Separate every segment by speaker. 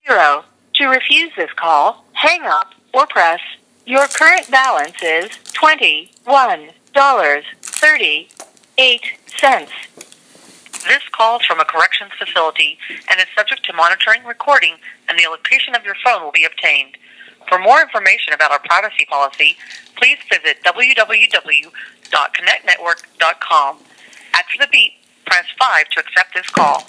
Speaker 1: 0. To refuse this call, hang up or press. Your current balance is $21.38. This call is from a corrections facility and is subject to monitoring, recording, and the location of your phone will be obtained. For more information about our privacy policy, please visit www.connectnetwork.com. After the beep, press 5 to accept this call.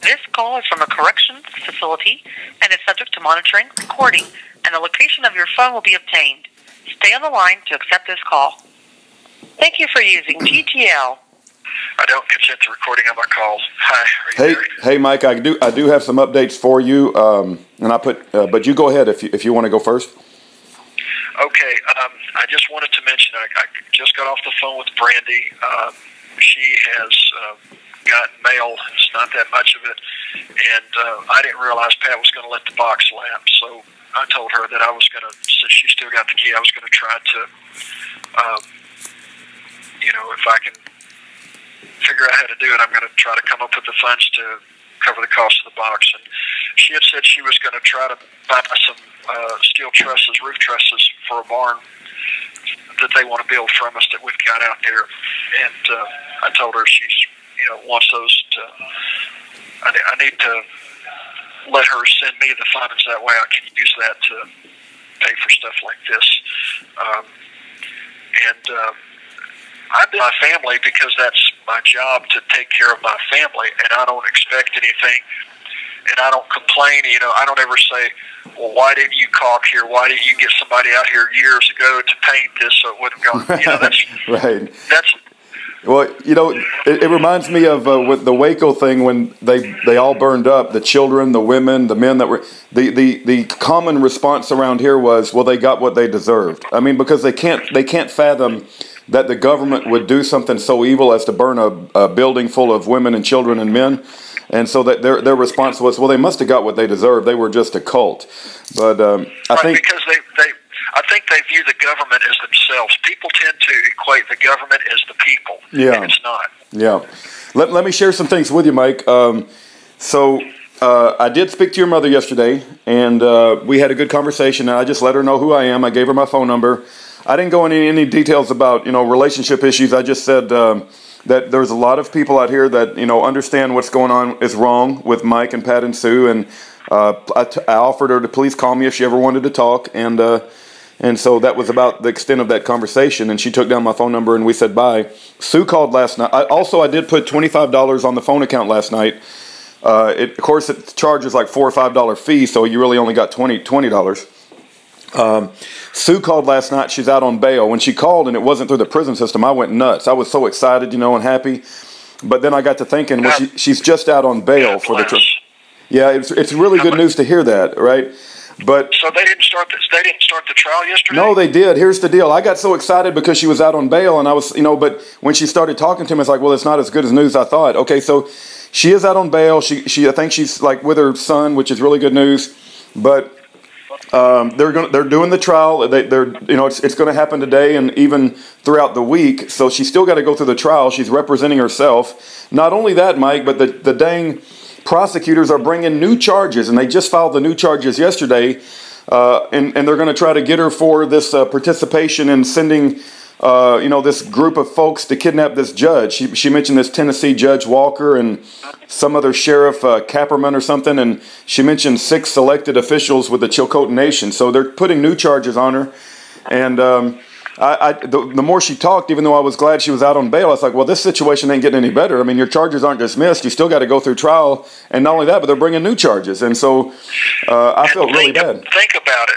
Speaker 1: This call is from a corrections facility and is subject to monitoring, recording, and the location of your phone will be obtained. Stay on the line to accept this call. Thank you for using GTL.
Speaker 2: I don't consent to recording of my calls. Hi.
Speaker 3: Hey, Mike. I do have some updates for you, and I put. But you go ahead if you want to go first.
Speaker 2: Okay. I just wanted to mention I just got off the phone with Brandy. She has gotten mail. It's not that much of it, and I didn't realize Pat was going to let the box lapse. So I told her that I was going to, since she still got the key, I was going to try to, if I can figure out how to do it, I'm going to try to come up with the funds to cover the cost of the box. And she had said she was going to try to buy some steel trusses, roof trusses for a barn that they want to build from us that we've got out there. And I told her she's, wants those to, I need to let her send me the funds. That way I can use that to pay for stuff like this. I've been my family because that's my job to take care of my family, and I don't expect anything, and I don't complain. I don't ever say, well, why didn't you caulk here? Why didn't you get somebody out here years ago to paint this so it wouldn't go? That's
Speaker 3: right.
Speaker 2: That's.
Speaker 3: Well, it reminds me of with the Waco thing when they all burned up, the children, the women, the men that were, the common response around here was, well, they got what they deserved. I mean, because they can't fathom that the government would do something so evil as to burn a building full of women and children and men. And so that their response was, well, they must have got what they deserved. They were just a cult. But I think
Speaker 2: because I think they view the government as themselves. People tend to equate the government as the people.
Speaker 3: Yeah.
Speaker 2: And it's not.
Speaker 3: Yeah. Let me share some things with you, Mike. I did speak to your mother yesterday, and we had a good conversation, and I just let her know who I am. I gave her my phone number. I didn't go into any details about, relationship issues. I just said that there's a lot of people out here that, understand what's going on is wrong with Mike and Pat and Sue, and I offered her to please call me if she ever wanted to talk, and so that was about the extent of that conversation, and she took down my phone number, and we said bye. Sue called last night. I did put $25 on the phone account last night. Of course, it charges like $4 or $5 fee, so you really only got $20. Sue called last night. She's out on bail. When she called and it wasn't through the prison system, I went nuts. I was so excited, and happy. But then I got to thinking, well, she's just out on bail for the Yeah, it's really good news to hear that, right? But
Speaker 2: so they didn't start the trial yesterday?
Speaker 3: No, they did. Here's the deal. I got so excited because she was out on bail, and I was, but when she started talking to me, it's like, well, it's not as good as news I thought. Okay, so she is out on bail. I think she's like with her son, which is really good news. But they're doing the trial. It's going to happen today and even throughout the week. So she's still got to go through the trial. She's representing herself. Not only that, Mike, but the dang prosecutors are bringing new charges, and they just filed the new charges yesterday. And they're going to try to get her for this participation in sending, this group of folks to kidnap this judge. She mentioned this Tennessee Judge Walker and some other Sheriff Capperman or something, and she mentioned 6 selected officials with the Chilcotin Nation. So they're putting new charges on her. And the more she talked, even though I was glad she was out on bail, I was like, well, this situation ain't getting any better. I mean, your charges aren't dismissed. You still got to go through trial. And not only that, but they're bringing new charges. And so I felt really bad.
Speaker 2: Think about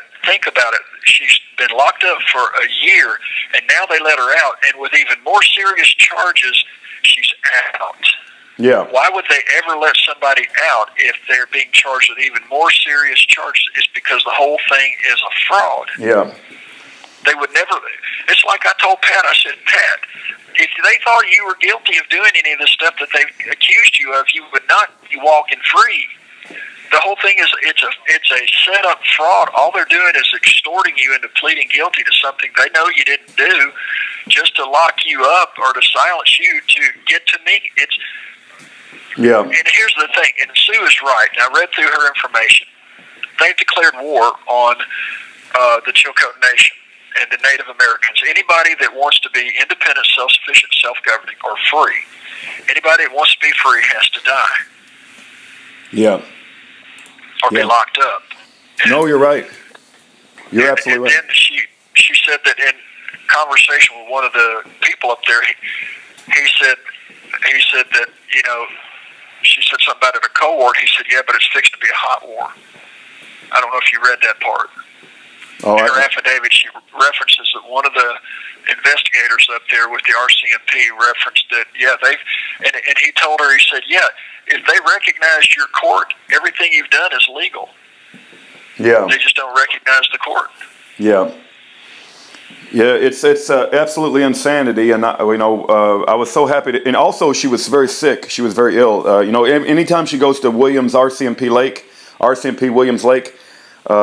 Speaker 2: it. She's been locked up for a year, and now they let her out. And with even more serious charges, she's out.
Speaker 3: Yeah.
Speaker 2: Why would they ever let somebody out if they're being charged with even more serious charges? It's because the whole thing is a fraud.
Speaker 3: Yeah.
Speaker 2: They would never. It's like I told Pat. I said, Pat, if they thought you were guilty of doing any of the stuff that they accused you of, you would not be walking free. The whole thing is it's a set up fraud. All they're doing is extorting you into pleading guilty to something they know you didn't do, just to lock you up or to silence you to get to me.
Speaker 3: Yeah.
Speaker 2: And here's the thing, and Sue is right. And I read through her information. They've declared war on the Chilcote Nation and the Native Americans. Anybody that wants to be independent, self-sufficient, self-governing, or free, anybody that wants to be free has to die.
Speaker 3: Yeah.
Speaker 2: Or be locked up.
Speaker 3: No, you're right. You're absolutely right.
Speaker 2: And then she said that in conversation with one of the people up there, he said that, you know, she said something about it, a cold war. He said, yeah, but it's fixed to be a hot war. I don't know if you read that part.
Speaker 3: Oh,
Speaker 2: in her affidavit, she references that one of the investigators up there with the RCMP referenced that, yeah, and he told her, he said, yeah, if they recognized your court, everything you've done is legal.
Speaker 3: Yeah.
Speaker 2: They just don't recognize the court.
Speaker 3: Yeah. Yeah, it's absolutely insanity, and I was so happy to, and also she was very sick. She was very ill. You know, anytime she goes to RCMP Williams Lake,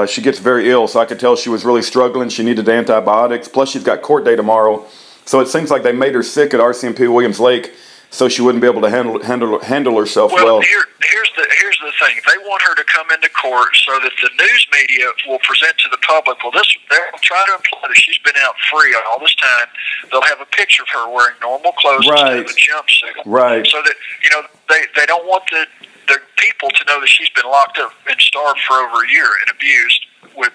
Speaker 3: she gets very ill. So I could tell she was really struggling. She needed antibiotics. Plus, she's got court day tomorrow. So it seems like they made her sick at RCMP Williams Lake, so she wouldn't be able to handle herself well.
Speaker 2: Here's the thing. They want her to come into court so that the news media will present to the public, well, they'll try to imply that she's been out free all this time. They'll have a picture of her wearing normal clothes instead of a jumpsuit.
Speaker 3: Right.
Speaker 2: So that, you know, they don't want the people to know that she's been locked up and starved for over a year and abused with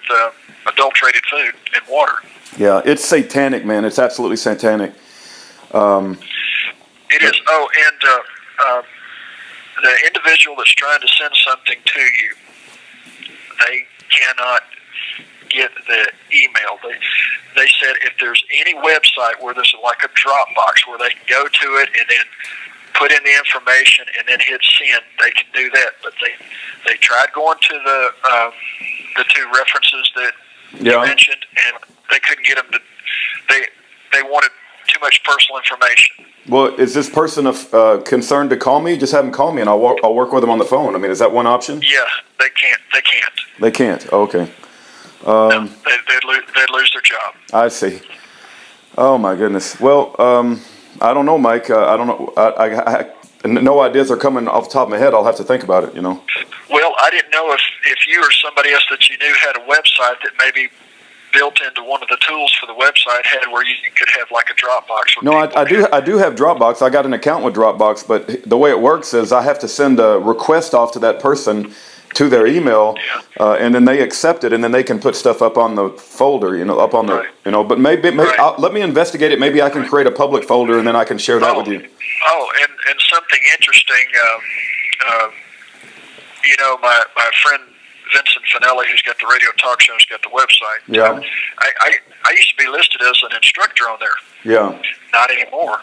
Speaker 2: adulterated food and water.
Speaker 3: Yeah, it's satanic, man. It's absolutely satanic.
Speaker 2: It is. Oh, and the individual that's trying to send something to you, they cannot get the email. They said if there's any website where there's like a Dropbox where they can go to it and then put in the information and then hit send, they can do that. But they tried going to the two references that you mentioned, and they couldn't get them to. They wanted too much personal information.
Speaker 3: Well, is this person concerned to call me? Just have them call me, and I'll work with them on the phone. I mean, is that one option?
Speaker 2: Yeah, they can't.
Speaker 3: They can't. Oh, okay.
Speaker 2: No, they'd lose their job.
Speaker 3: I see. Oh my goodness. Well, I don't know, Mike. I don't know. I no ideas are coming off the top of my head. I'll have to think about it. You know.
Speaker 2: Well, I didn't know if you or somebody else that you knew had a website that maybe built into one of the tools for the website had where you could have like a Dropbox.
Speaker 3: No, I do have Dropbox. I got an account with Dropbox, but the way it works is I have to send a request off to that person to their email, and then they accept it, and then they can put stuff up on the folder, you know, up on the, you know. But maybe let me investigate it. Maybe I can create a public folder, and then I can share that with you.
Speaker 2: Oh, and something interesting. You know, my friend Vincent Finelli, who's got the radio talk show, has got the website.
Speaker 3: Yeah.
Speaker 2: I used to be listed as an instructor on there. Yeah. Not anymore.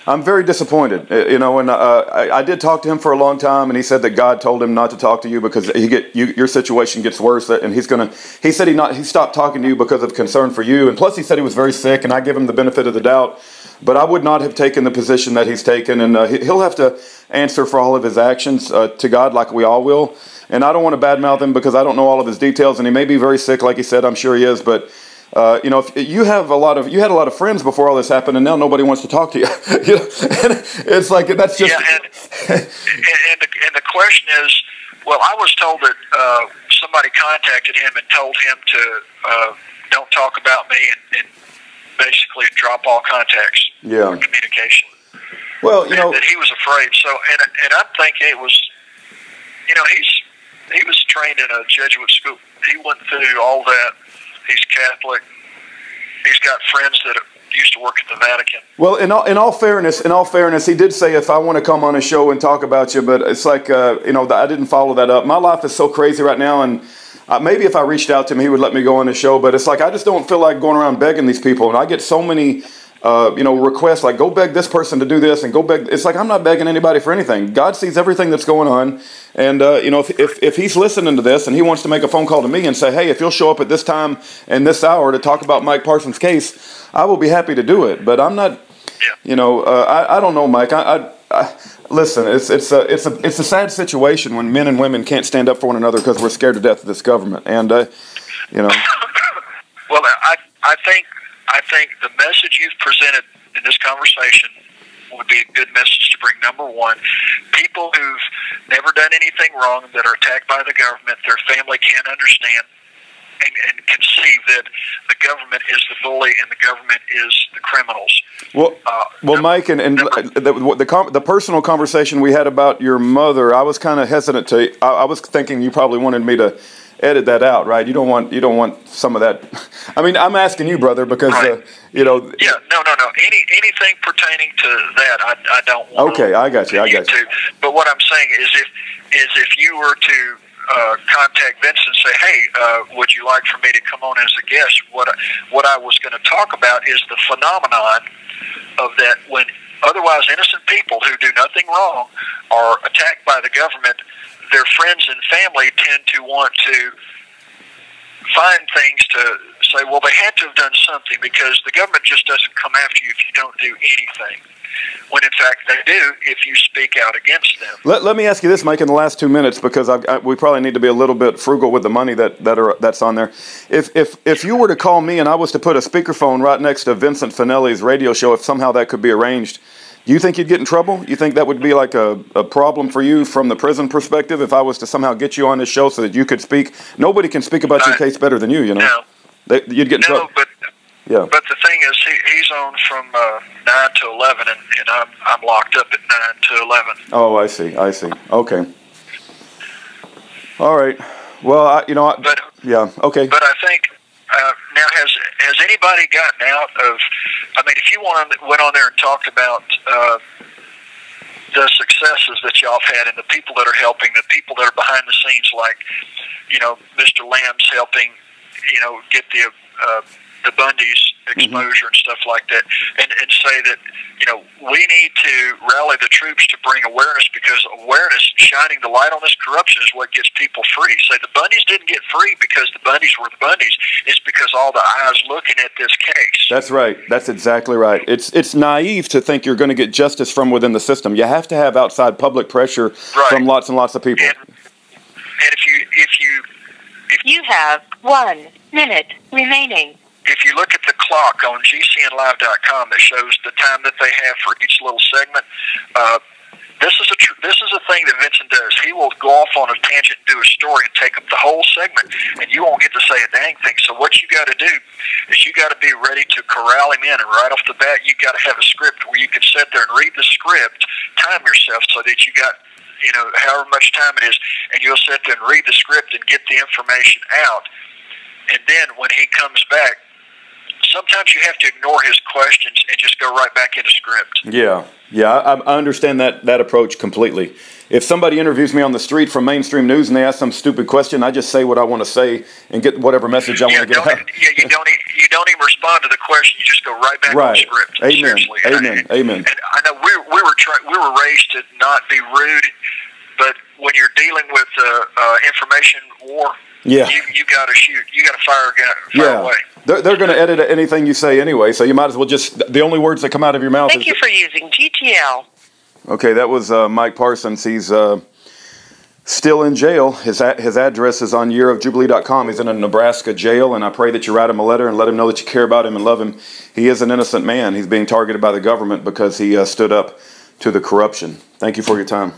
Speaker 3: I'm very disappointed, you know, and I did talk to him for a long time, and he said that God told him not to talk to you because your situation gets worse, and he said he stopped talking to you because of concern for you, and plus he said he was very sick, and I give him the benefit of the doubt, but I would not have taken the position that he's taken, and he'll have to answer for all of his actions to God like we all will, and I don't want to badmouth him because I don't know all of his details, and he may be very sick, like he said, I'm sure he is, but you know, if you had a lot of friends before all this happened, and now nobody wants to talk to you. You know, and it's like that's just.
Speaker 2: Yeah, and the question is, well, I was told that somebody contacted him and told him to don't talk about me and basically drop all contacts or communication.
Speaker 3: Well, you know
Speaker 2: that he was afraid. So, and I'm thinking it was, you know, he was trained in a Jesuit school. He went through all that. He's Catholic. He's got friends that used to work at the Vatican.
Speaker 3: Well, in all fairness, he did say if I want to come on a show and talk about you, but it's like you know, I didn't follow that up. My life is so crazy right now, and maybe if I reached out to him, he would let me go on the show. But it's like I just don't feel like going around begging these people, and I get so many. You know, requests like go beg this person to do this and go beg. It's like I'm not begging anybody for anything. God sees everything that's going on, and you know, if he's listening to this and he wants to make a phone call to me and say, hey, if you'll show up at this time and this hour to talk about Mike Parsons' case, I will be happy to do it. But I'm not. You know, I don't know, Mike. Listen, it's a sad situation when men and women can't stand up for one another because we're scared to death of this government, and you know.
Speaker 2: Well, I think the message you've presented in this conversation would be a good message to bring. Number one, people who've never done anything wrong that are attacked by the government, their family can't understand and conceive that the government is the bully and the government is the criminals.
Speaker 3: Well, Mike, and the personal conversation we had about your mother, I was kind of hesitant to. I was thinking you probably wanted me to edit that out, right? You don't want some of that. I mean, I'm asking you, brother, because
Speaker 2: right.
Speaker 3: you know.
Speaker 2: Yeah, no. Anything pertaining to that, I don't want.
Speaker 3: Okay, I got you.
Speaker 2: To. But what I'm saying is, if you were to contact Vince and say, hey, would you like for me to come on as a guest? What I was going to talk about is the phenomenon of that when otherwise innocent people who do nothing wrong are attacked by the government, their friends and family tend to want to find things to say, well, they had to have done something because the government just doesn't come after you if you don't do anything. When in fact they do if you speak out against them.
Speaker 3: Let me ask you this, Mike, in the last 2 minutes, because we probably need to be a little bit frugal with the money that's on there. If you were to call me and I was to put a speakerphone right next to Vincent Finelli's radio show, if somehow that could be arranged, do you think you'd get in trouble? You think that would be like a problem for you from the prison perspective if I was to somehow get you on this show so that you could speak? Nobody can speak about your case better than you, you know.
Speaker 2: No.
Speaker 3: You'd get in trouble.
Speaker 2: Yeah. But the thing is, he's on from 9 to 11, and I'm locked up at 9 to 11.
Speaker 3: Oh, I see. Okay. All right. Well, yeah. Okay.
Speaker 2: But I think now has anybody gotten out of? I mean, if you went on there and talked about the successes that y'all have had and the people that are helping, the people that are behind the scenes, like Mr. Lamb's helping, get the Bundy's exposure and stuff like that, and say that we need to rally the troops to bring awareness, because awareness, shining the light on this corruption, is what gets people free. Say the Bundys didn't get free because the Bundys were the Bundys. It's because all the eyes looking at this case.
Speaker 3: That's right. That's exactly right. It's naive to think you're going to get justice from within the system. You have to have outside public pressure from lots and lots of people.
Speaker 2: And if
Speaker 1: you have 1 minute remaining.
Speaker 2: If you look at the clock on GCNlive.com that shows the time that they have for each little segment, this is a thing that Vincent does. He will go off on a tangent and do a story and take up the whole segment, and you won't get to say a dang thing. So what you got to do is you got to be ready to corral him in, and right off the bat, you got to have a script where you can sit there and read the script, time yourself so that you got however much time it is, and you'll sit there and read the script and get the information out. And then when he comes back, sometimes you have to ignore his questions and just go right back into script.
Speaker 3: Yeah, I understand that approach completely. If somebody interviews me on the street from mainstream news and they ask some stupid question, I just say what I want to say and get whatever message I want to get out.
Speaker 2: Yeah, you don't even respond to the question. You just go right back on script.
Speaker 3: Amen.
Speaker 2: Seriously.
Speaker 3: Amen.
Speaker 2: And I know we were raised to not be rude, but when you're dealing with information war, you got to shoot. You got to fire away.
Speaker 3: They're going to edit anything you say anyway, so you might as well the only words that come out of your mouth.
Speaker 1: Thank you for using GTL.
Speaker 3: Okay, that was Mike Parsons. He's still in jail. His address is on yearofjubilee.com. He's in a Nebraska jail, and I pray that you write him a letter and let him know that you care about him and love him. He is an innocent man. He's being targeted by the government because he stood up to the corruption. Thank you for your time.